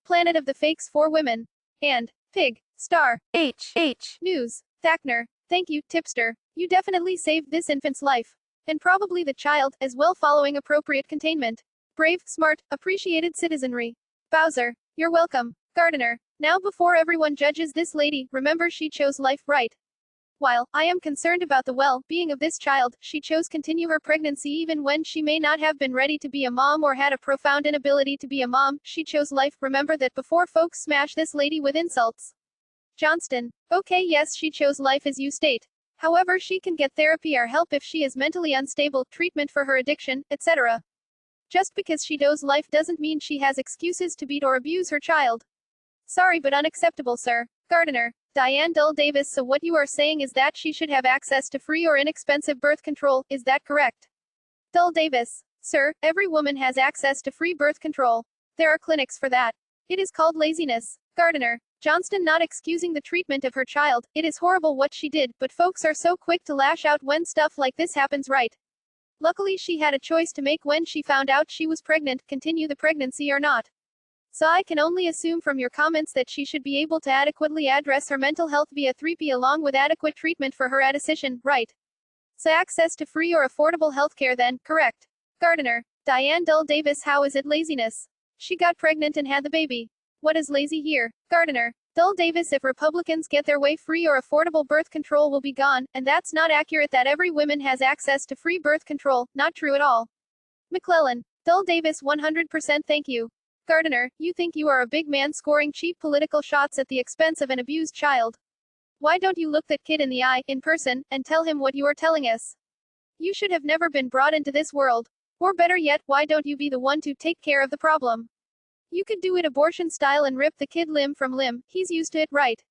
Planet of the Fakes for Women. And Pig. Star. H. News. Thackner. Thank you, Tipster. You definitely saved this infant's life. And probably the child, as well, following appropriate containment. Brave, smart, appreciated citizenry. Bowser. You're welcome. Gardener. Now before everyone judges this lady, remember she chose life, right? While I am concerned about the well-being of this child, she chose continue her pregnancy even when she may not have been ready to be a mom or had a profound inability to be a mom. She chose life. Remember that before folks smash this lady with insults. Johnston. Okay, yes, she chose life as you state. However, she can get therapy or help if she is mentally unstable, treatment for her addiction, etc. Just because she chose life doesn't mean she has excuses to beat or abuse her child. Sorry but unacceptable, sir. Gardener. Diane Dull Davis. So what you are saying is that she should have access to free or inexpensive birth control, is that correct? Dull Davis. Sir, every woman has access to free birth control. There are clinics for that. It is called laziness. Gardener. Johnston. Not excusing the treatment of her child, it is horrible what she did, but folks are so quick to lash out when stuff like this happens, right? Luckily she had a choice to make when she found out she was pregnant, continue the pregnancy or not. So I can only assume from your comments that she should be able to adequately address her mental health via 3P along with adequate treatment for her addiction, right? So access to free or affordable healthcare then, correct? Gardener. Diane Dull Davis. How is it laziness? She got pregnant and had the baby. What is lazy here? Gardener. Dull Davis. If Republicans get their way, free or affordable birth control will be gone, and that's not accurate. That every woman has access to free birth control, not true at all. McClellan. Dull Davis. 100% thank you. Gardener. You think you are a big man scoring cheap political shots at the expense of an abused child. Why don't you look that kid in the eye, in person, and tell him what you are telling us? You should have never been brought into this world. Or better yet, why don't you be the one to take care of the problem? You could do it abortion style and rip the kid limb from limb. He's used to it, right?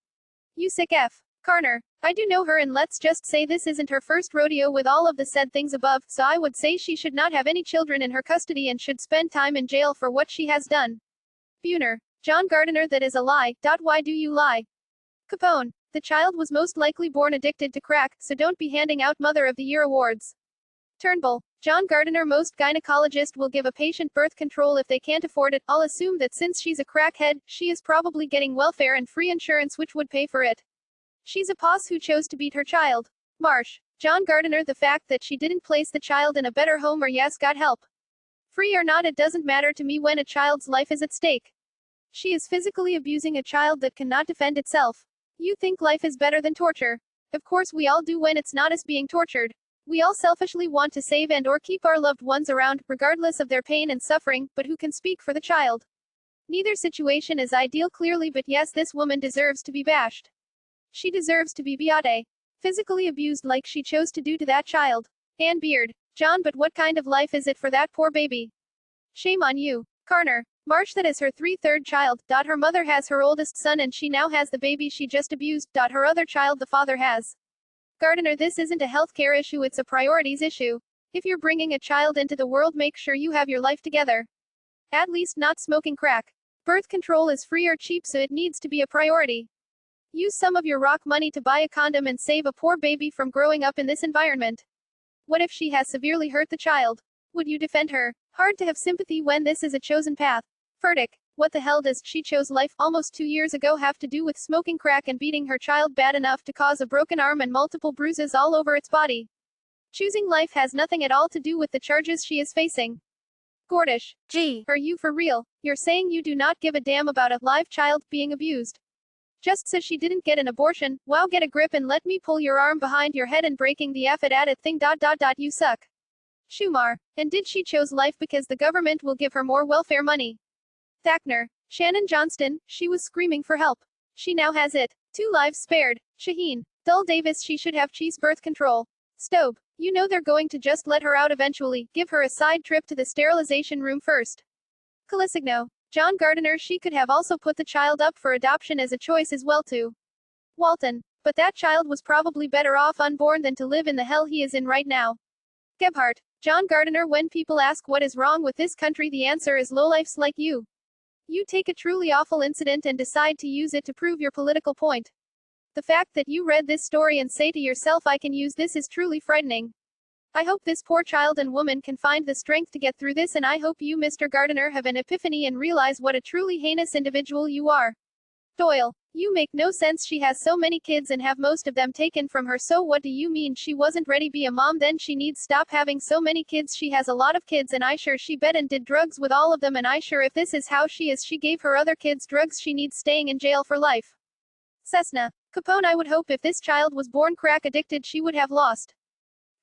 You sick F. Carner. I do know her, and let's just say this isn't her first rodeo with all of the said things above, so I would say she should not have any children in her custody and should spend time in jail for what she has done. Buhner. John Gardener. That is a lie. Why do you lie? Capone. The child was most likely born addicted to crack, so don't be handing out Mother of the Year awards. Turnbull. John Gardener. Most gynecologists will give a patient birth control if they can't afford it. I'll assume that since she's a crackhead, she is probably getting welfare and free insurance which would pay for it. She's a boss who chose to beat her child. Marsh. John Gardener. The fact that she didn't place the child in a better home or yes got help. Free or not, it doesn't matter to me when a child's life is at stake. She is physically abusing a child that cannot defend itself. You think life is better than torture. Of course we all do when it's not us being tortured. We all selfishly want to save and or keep our loved ones around, regardless of their pain and suffering, but who can speak for the child? Neither situation is ideal clearly, but yes, this woman deserves to be bashed. She deserves to be beate. Physically abused like she chose to do to that child. Ann Beard. John, but what kind of life is it for that poor baby? Shame on you. Carner. Marsh. That is her third child. Her mother has her oldest son and she now has the baby she just abused. Her other child the father has. Gardener. This isn't a healthcare issue, it's a priorities issue. If you're bringing a child into the world, make sure you have your life together. At least not smoking crack. Birth control is free or cheap, so it needs to be a priority. Use some of your rock money to buy a condom and save a poor baby from growing up in this environment. What if she has severely hurt the child? Would you defend her? Hard to have sympathy when this is a chosen path. Furtick. What the hell does she chose life almost 2 years ago have to do with smoking crack and beating her child bad enough to cause a broken arm and multiple bruises all over its body? Choosing life has nothing at all to do with the charges she is facing. Gordish. Gee, are you for real? You're saying you do not give a damn about a live child being abused? Just so she didn't get an abortion? Wow, get a grip and let me pull your arm behind your head and breaking the F at it thing. You suck. Shumar. And did she chose life because the government will give her more welfare money? Thackner. Shannon Johnston. She was screaming for help. She now has it. 2 lives spared. Shaheen. Dull Davis. She should have cheese birth control. Stobe. You know they're going to just let her out eventually. Give her a side trip to the sterilization room first. Calisigno. John Gardener. She could have also put the child up for adoption as a choice as well too. Walton. But that child was probably better off unborn than to live in the hell he is in right now. Gebhardt. John Gardener. When people ask what is wrong with this country, the answer is lowlifes like you. You take a truly awful incident and decide to use it to prove your political point. The fact that you read this story and say to yourself I can use this is truly frightening. I hope this poor child and woman can find the strength to get through this, and I hope you, Mr. Gardiner, have an epiphany and realize what a truly heinous individual you are. Doyle, you make no sense. She has so many kids and have most of them taken from her. So what do you mean she wasn't ready be a mom? Then she needs stop having so many kids. She has a lot of kids, and I sure she bet and did drugs with all of them, and I sure if this is how she is, she gave her other kids drugs, she needs staying in jail for life. Cessna Capone, I would hope if this child was born crack addicted she would have lost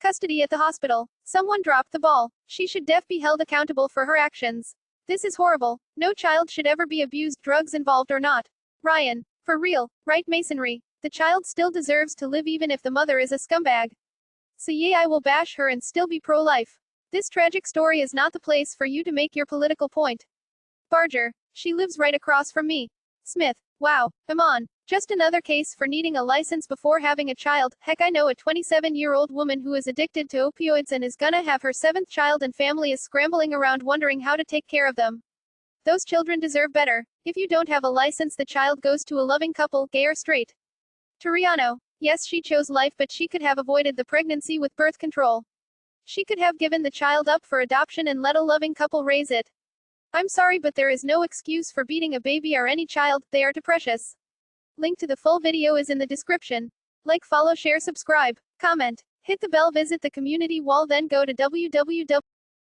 custody at the hospital. Someone dropped the ball. She should be held accountable for her actions. This is horrible. No child should ever be abused, drugs involved or not. Ryan, for real, right? Masonry. The child still deserves to live even if the mother is a scumbag. So yeah, I will bash her and still be pro-life. This tragic story is not the place for you to make your political point. Barger, she lives right across from me. Smith, wow, come on. Just another case for needing a license before having a child. Heck, I know a 27-year-old woman who is addicted to opioids and is gonna have her 7th child, and family is scrambling around wondering how to take care of them. Those children deserve better. If you don't have a license, the child goes to a loving couple, gay or straight. Turiano, yes, she chose life, but she could have avoided the pregnancy with birth control. She could have given the child up for adoption and let a loving couple raise it. I'm sorry, but there is no excuse for beating a baby or any child. They are too precious. Link to the full video is in the description. Like, follow, share, subscribe, comment, hit the bell, visit the community wall, then go to www.